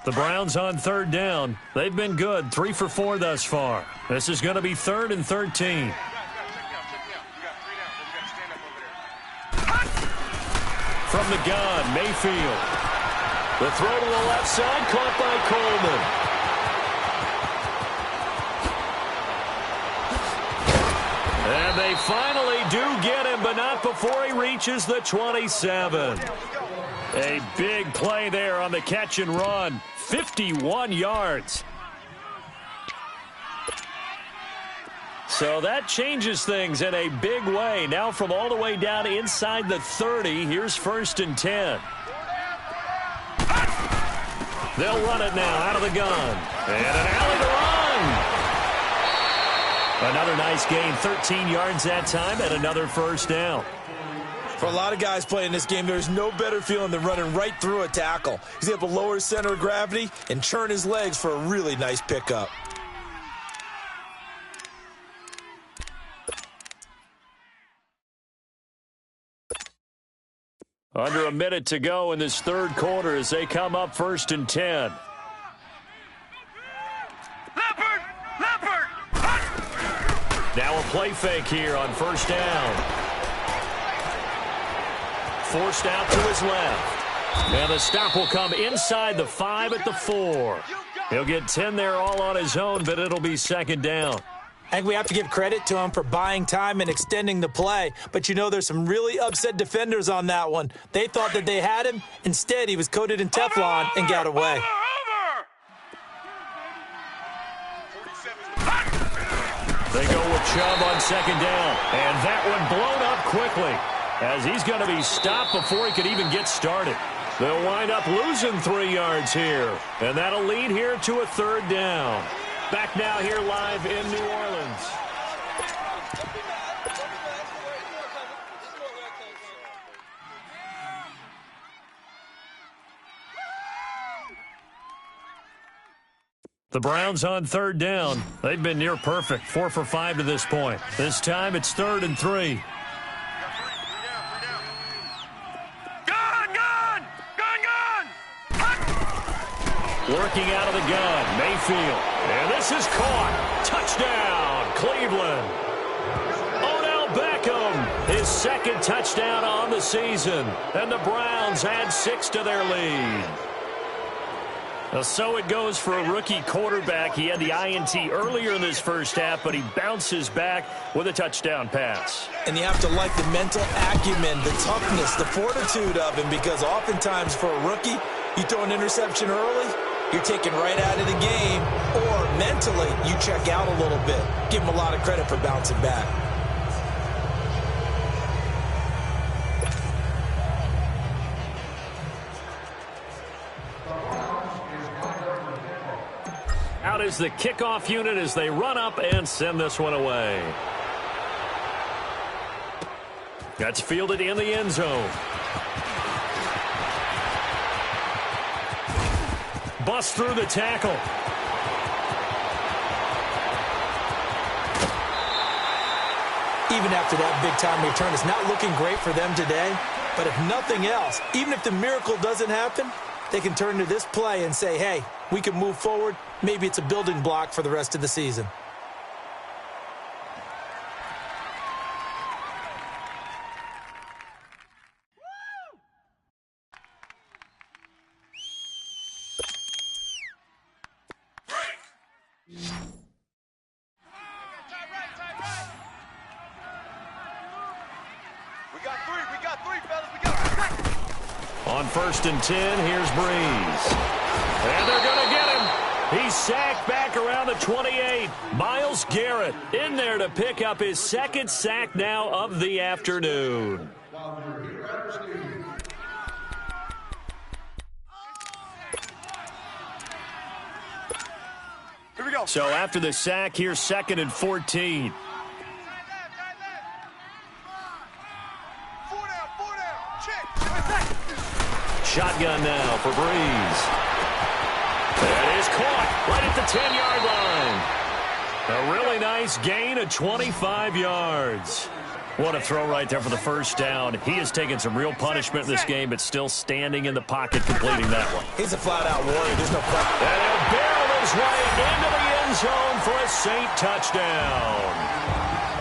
The Browns on 3rd down. They've been good, 3 for 4 thus far. This is going to be 3rd and 13. From the gun, Mayfield. The throw to the left side, caught by Coleman. And they finally do get him, but not before he reaches the 27. A big play there on the catch and run. 51 yards. So that changes things in a big way. Now from all the way down inside the 30, here's 1st and 10. They'll run it now out of the gun. And an alley to run. Another nice gain, 13 yards that time, and another first down. For a lot of guys playing this game, there's no better feeling than running right through a tackle. He's able to lower his center of gravity and churn his legs for a really nice pickup. Under a minute to go in this third quarter as they come up 1st and 10. Leopard! Now a play fake here on 1st down. Forced out to his left. And the stop will come inside the 5 at the 4. He'll get 10 there all on his own, but it'll be 2nd down. I think we have to give credit to him for buying time and extending the play. But, you know, there's some really upset defenders on that one. They thought that they had him. Instead, he was coated in Teflon and got away. They go with Chubb on 2nd down. And that one blown up quickly, as he's going to be stopped before he could even get started. They'll wind up losing 3 yards here, and that'll lead here to a 3rd down. Back now here live in New Orleans. The Browns on 3rd down. They've been near perfect, 4 for 5 to this point. This time it's 3rd and 3. Working out of the gun, Mayfield. And this is caught. Touchdown, Cleveland. Odell Beckham, his 2nd touchdown on the season. And the Browns add 6 to their lead. So it goes for a rookie quarterback. He had the INT earlier in this first half, but he bounces back with a touchdown pass. And you have to like the mental acumen, the toughness, the fortitude of him, because oftentimes for a rookie, you throw an interception early, you're taken right out of the game, or mentally you check out a little bit. Give him a lot of credit for bouncing back. Out is the kickoff unit as they run up and send this one away. That's fielded in the end zone. Bust through the tackle. Even after that big-time return, it's not looking great for them today. But if nothing else, even if the miracle doesn't happen, they can turn to this play and say, hey, we can move forward. Maybe it's a building block for the rest of the season. On 1st and 10, here's Breeze. And they're going to get him. He's sacked back around the 28. Myles Garrett in there to pick up his 2nd sack now of the afternoon. Here we go. So after the sack, here's 2nd and 14. Shotgun now for Breeze. That is caught right at the 10-yard line. A really nice gain of 25 yards. What a throw right there for the first down. He has taken some real punishment in this game, but still standing in the pocket completing that one. He's a flat-out warrior. There's no question. And he'll barrel his way into the end zone for a Saint touchdown.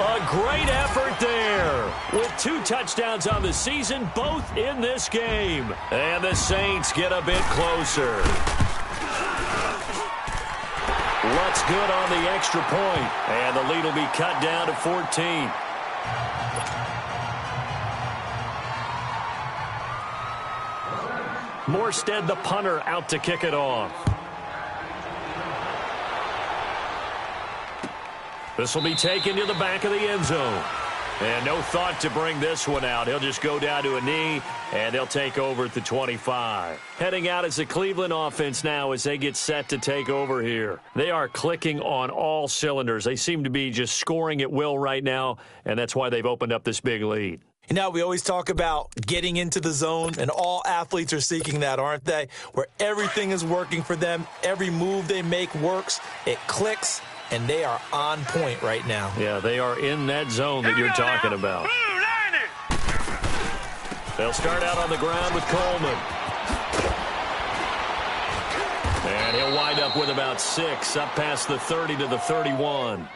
A great effort there with 2 touchdowns on the season, both in this game. And the Saints get a bit closer. Lutz good on the extra point, and the lead will be cut down to 14. Morstead, the punter, out to kick it off. This will be taken to the back of the end zone. And no thought to bring this one out. He'll just go down to a knee, and they'll take over at the 25. Heading out as the Cleveland offense now as they get set to take over here. They are clicking on all cylinders. They seem to be just scoring at will right now, and that's why they've opened up this big lead. You know, we always talk about getting into the zone, and all athletes are seeking that, aren't they? Where everything is working for them. Every move they make works. It clicks. And they are on point right now. Yeah, they are in that zone that you're talking about. They'll start out on the ground with Coleman. And he'll wind up with about 6, up past the 30 to the 31.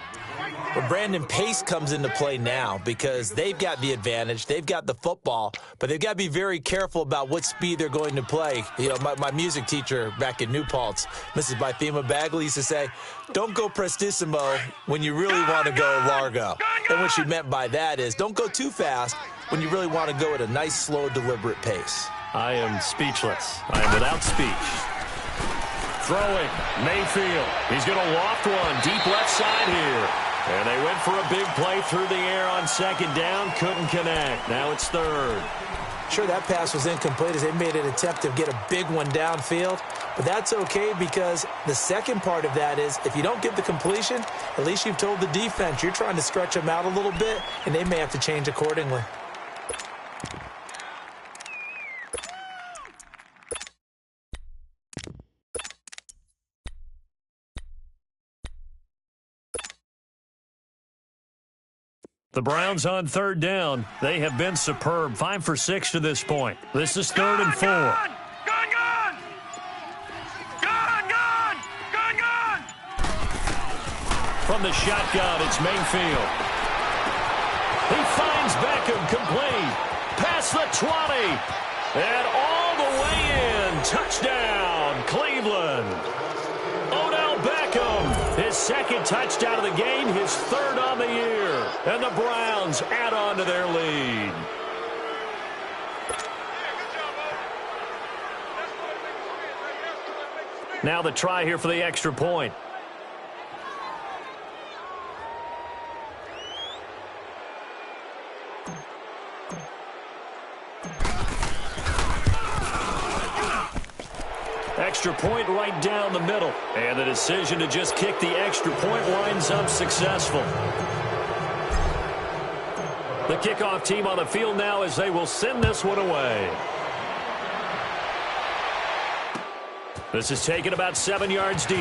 Well, Brandon, pace comes into play now because they've got the advantage. They've got the football, but they've got to be very careful about what speed they're going to play. You know, my music teacher back in New Paltz, Mrs. Bythema Bagley, used to say, don't go prestissimo when you really want to go largo. And what she meant by that is don't go too fast when you really want to go at a nice, slow, deliberate pace. I am speechless. I am without speech. Throwing, Mayfield. He's going to loft one deep left side here. And they went for a big play through the air on second down. Couldn't connect. Now it's third. Sure, that pass was incomplete as they made an attempt to get a big one downfield. But that's okay because the second part of that is if you don't get the completion, at least you've told the defense you're trying to stretch them out a little bit, and they may have to change accordingly. The Browns on third down. They have been superb. 5 for 6 to this point. This is 3rd and 4. Gone! From the shotgun, it's Mayfield. He finds Beckham complete. Past the 20. And all the way in. Touchdown, Cleveland. Odell Beckham, his second touchdown of the game, his 3rd on the year. And the Browns add on to their lead. Now the try here for the extra point. Extra point right down the middle. And the decision to just kick the extra point winds up successful. The kickoff team on the field now as they will send this one away. This is taken about 7 yards deep.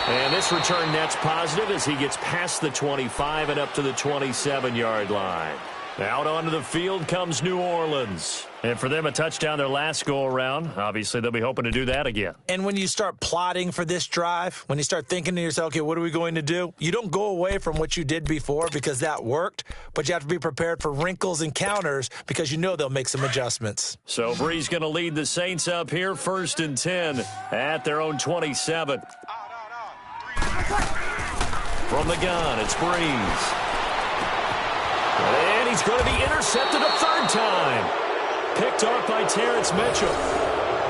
And this return net's positive as he gets past the 25 and up to the 27-yard line. Out onto the field comes New Orleans. And for them, a touchdown their last go-around. Obviously, they'll be hoping to do that again. And when you start plotting for this drive, when you start thinking to yourself, okay, what are we going to do? You don't go away from what you did before because that worked, but you have to be prepared for wrinkles and counters because you know they'll make some adjustments. So Brees going to lead the Saints up here, 1st and 10 at their own 27. From the gun, it's Brees. And he's going to be intercepted a 3rd time. Picked off by Terrence Mitchell.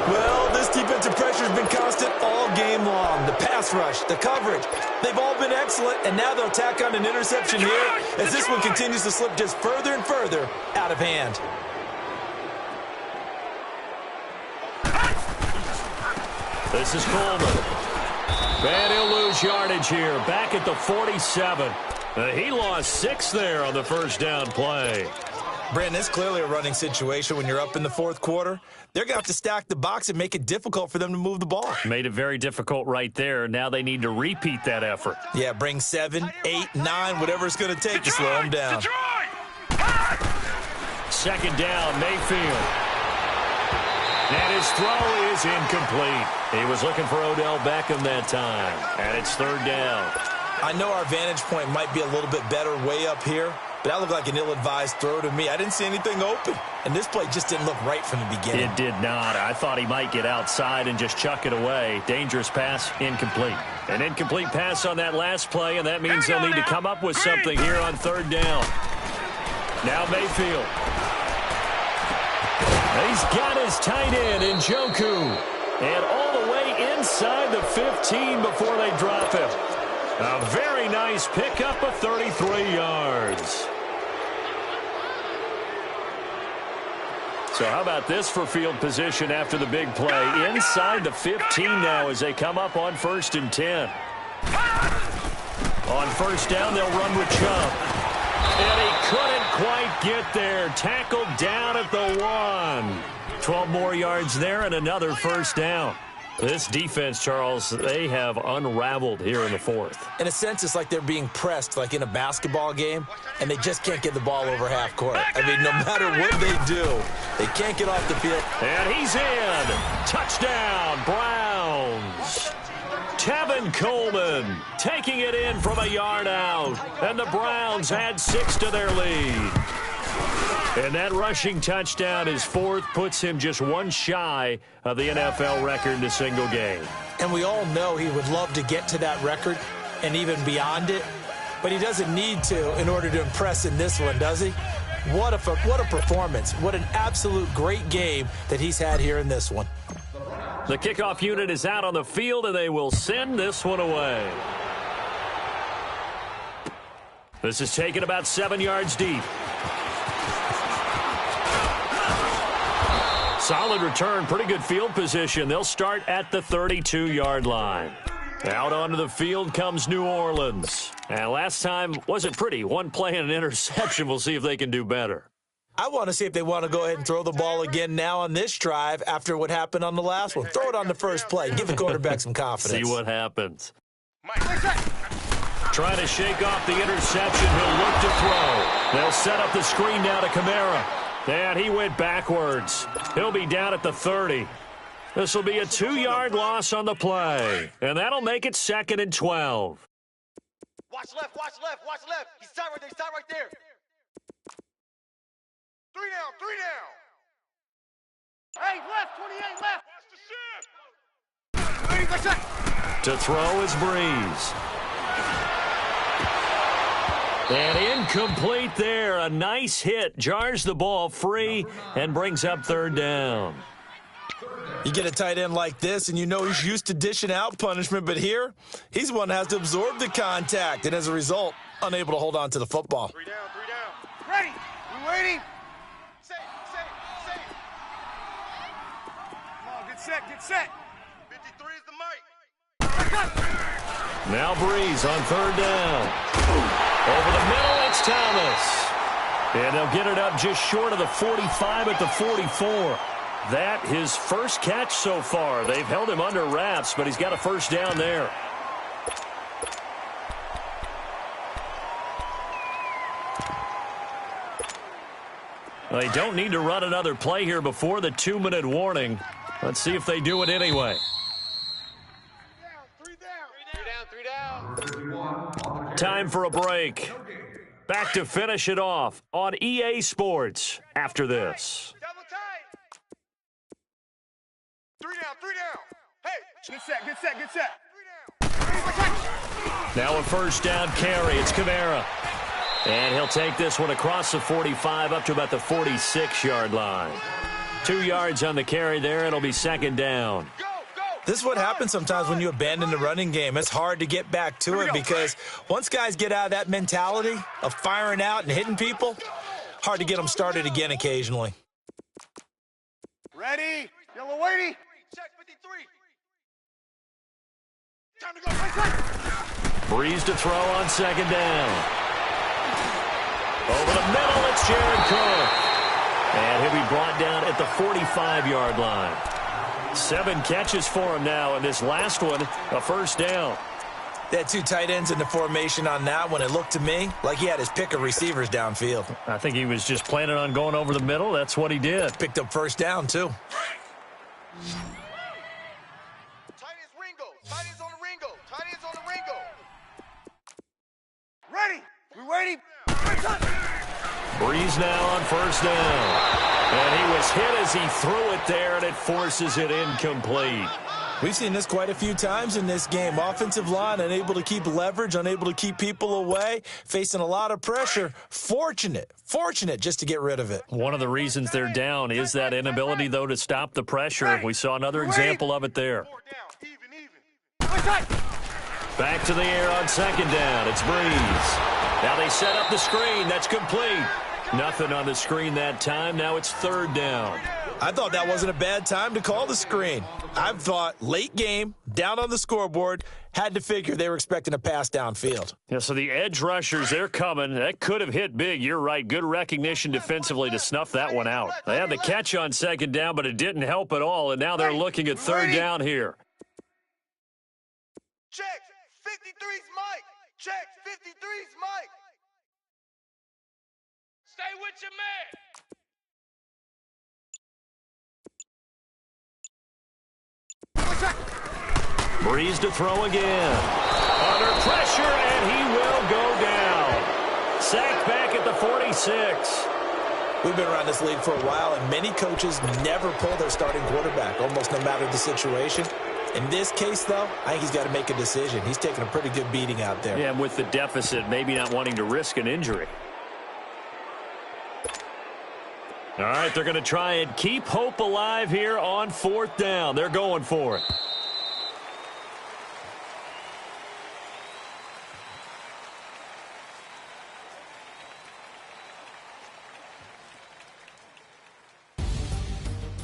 Well, this defensive pressure has been constant all game long. The pass rush, the coverage, they've all been excellent, and now they'll tack on an interception here as this one continues to slip just further and further out of hand. This is Coleman. And he'll lose yardage here. Back at the 47. He lost 6 there on the first down play. Brandon, it's clearly a running situation when you're up in the 4th quarter. They're going to have to stack the box and make it difficult for them to move the ball. Made it very difficult right there. Now they need to repeat that effort. Yeah, bring 7, 8, 9, whatever it's going to take to slow them down. Second down, Mayfield. And his throw is incomplete. He was looking for Odell Beckham that time. And it's 3rd down. I know our vantage point might be a little bit better way up here, but that looked like an ill-advised throw to me. I didn't see anything open, and this play just didn't look right from the beginning. It did not. I thought he might get outside and just chuck it away. Dangerous pass, incomplete. An incomplete pass on that last play, and that means they'll need to come up with something here on 3rd down. Now Mayfield. He's got his tight end, Njoku. And all the way inside the 15 before they drop him. A very nice pickup of 33 yards. So how about this for field position after the big play? Inside the 15 now as they come up on 1st and 10. On 1st down, they'll run with Chubb. And he couldn't quite get there. Tackled down at the 1. 12 more yards there and another 1st down. This defense, Charles, they have unraveled here in the 4th. In a sense, it's like they're being pressed like in a basketball game, and they just can't get the ball over half court. I mean, no matter what they do, they can't get off the field. And he's in. Touchdown, Browns. Tevin Coleman taking it in from a yard out. And the Browns add 6 to their lead. And that rushing touchdown, his 4th, puts him just one shy of the NFL record in a single game. And we all know he would love to get to that record and even beyond it, but he doesn't need to in order to impress in this one, does he? What a performance. What an absolute great game that he's had here in this one. The kickoff unit is out on the field, and they will send this one away. This is taken about 7 yards deep. Solid return, pretty good field position. They'll start at the 32-yard line. Out onto the field comes New Orleans. And last time wasn't pretty. One play and an interception. We'll see if they can do better. I want to see if they want to go ahead and throw the ball again now on this drive after what happened on the last one. Throw it on the first play. Give the quarterback some confidence. See what happens. Trying to shake off the interception. He'll look to throw. They'll set up the screen now to Kamara. And he went backwards. He'll be down at the 30. This will be a 2-yard loss on the play. And that'll make it 2nd and 12. Watch left, watch left, watch left. He's tied right there, 3 down. Hey, left, 28 left. Watch the shift. To throw is Breeze. And incomplete there. A nice hit. Jars the ball free and brings up 3rd down. You get a tight end like this, and you know he's used to dishing out punishment, but here, he's the one that has to absorb the contact, and as a result, unable to hold on to the football. 3 down. Ready. We waiting. Set. Come on, get set. 53 is the mic. Now Breeze on 3rd down. Over the middle, it's Thomas. And they'll get it up just short of the 45 at the 44. That his first catch so far. They've held him under wraps, but he's got a 1st down there. Well, they don't need to run another play here before the 2-minute warning. Let's see if they do it anyway. 3 down. Time for a break. Back to finish it off on EA Sports after this. Double tight. 3 down. Hey, get set. 3 down. Now a 1st down carry. It's Kamara. And he'll take this one across the 45 up to about the 46-yard line. 2 yards on the carry there. It'll be 2nd down. This is what happens sometimes when you abandon the running game. It's hard to get back to it because once guys get out of that mentality of firing out and hitting people, hard to get them started again occasionally. Ready. Yellow weighty. Check 53. Time to go. Breeze to throw on 2nd down. Over the middle, it's Jared Cook. And he'll be brought down at the 45-yard line. 7 catches for him now, and this last one, a 1st down. They had 2 tight ends in the formation on that one. It looked to me like he had his pick of receivers downfield. I think he was just planning on going over the middle. That's what he did. Picked up 1st down, too. Tight ends on the Ringo. Ready. We waiting. Breeze now on 1st down. And he was hit as he threw it there, and it forces it incomplete. We've seen this quite a few times in this game. Offensive line unable to keep leverage, unable to keep people away, facing a lot of pressure. Fortunate just to get rid of it. One of the reasons they're down is that inability, though, to stop the pressure. We saw another example of it there. 4 down. Even. Back to the air on second down. It's Breeze. Now they set up the screen. That's complete. Nothing on the screen that time. Now it's third down. I thought that wasn't a bad time to call the screen. I thought late game, down on the scoreboard, had to figure they were expecting a pass downfield. Yeah, so the edge rushers, they're coming. That could have hit big. You're right. Good recognition defensively to snuff that one out. They had the catch on second down, but it didn't help at all, and now they're looking at third down here. Check. 53's Mike. Check. 53's Mike. Stay with your man. Breeze to throw again. Under pressure, and he will go down. Sacked back at the 46. We've been around this league for a while, and many coaches never pull their starting quarterback, almost no matter the situation. In this case, though, I think he's got to make a decision. He's taking a pretty good beating out there. Yeah, and with the deficit, maybe not wanting to risk an injury. All right, they're going to try and keep hope alive here on fourth down. They're going for it.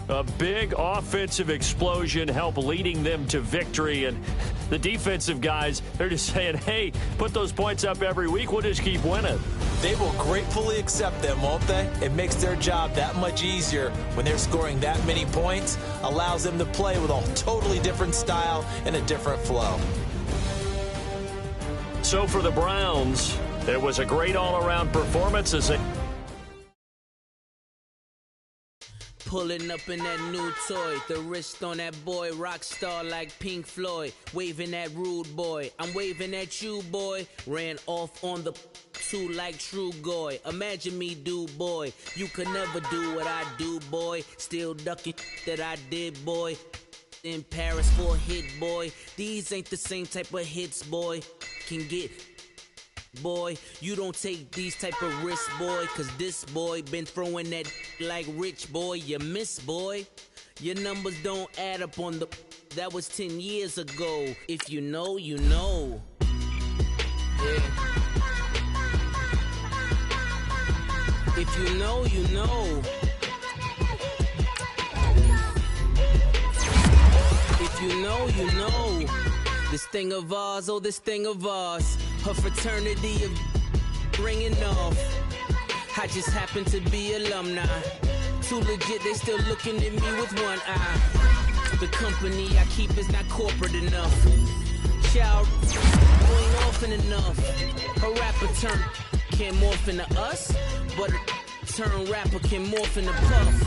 A big offensive explosion helped leading them to victory. And the defensive guys, they're just saying, hey, put those points up every week. We'll just keep winning. They will gratefully accept them, won't they? It makes their job that much easier when they're scoring that many points. Allows them to play with a totally different style and a different flow. So for the Browns, it was a great all-around performance as they... Pulling up in that new toy, the wrist on that boy, rock star like Pink Floyd, waving at rude boy, I'm waving at you boy, ran off on the two like True Goy, imagine me do boy, you could never do what I do boy, still ducking that I did boy, in Paris for a hit boy, these ain't the same type of hits boy, can get... Boy, you don't take these type of risks, boy, cause this boy been throwing that like rich boy, you miss, boy. Your numbers don't add up on the... That was 10 years ago. If you know, you know. Yeah. If you know, you know. If you know, you know. This thing of ours, oh, this thing of ours. Her fraternity of ringing off. I just happen to be alumni. Too legit, they still looking at me with one eye. The company I keep is not corporate enough. Child ain't often enough. Her rapper turn can't morph into us, but a turn rapper can morph into Puff.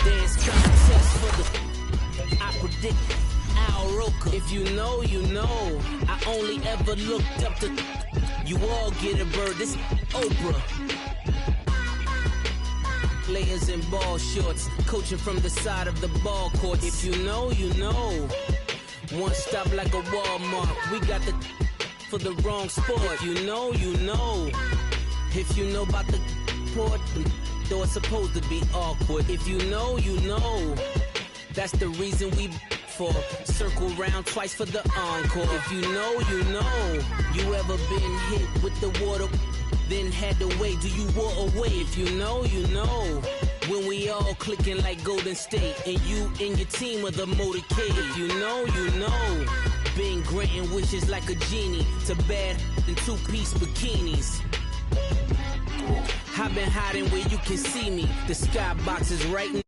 Dance contest for the I predict. Al Roker. If you know, you know. I only ever looked up to... You all get a bird. This Oprah. Players in ball shorts, coaching from the side of the ball court. If you know, you know. One stop like a Walmart. We got the for the wrong sport. If you know, you know. If you know about the port, though it's supposed to be awkward. If you know, you know. That's the reason we... For circle round twice for the encore. If you know, you know. You ever been hit with the water, then had to wait? Do you walk away? If you know, you know. When we all clicking like Golden State, and you and your team are the motorcade. If you know, you know. Been granting wishes like a genie to bad in two-piece bikinis. I've been hiding where you can see me. The skybox is right now.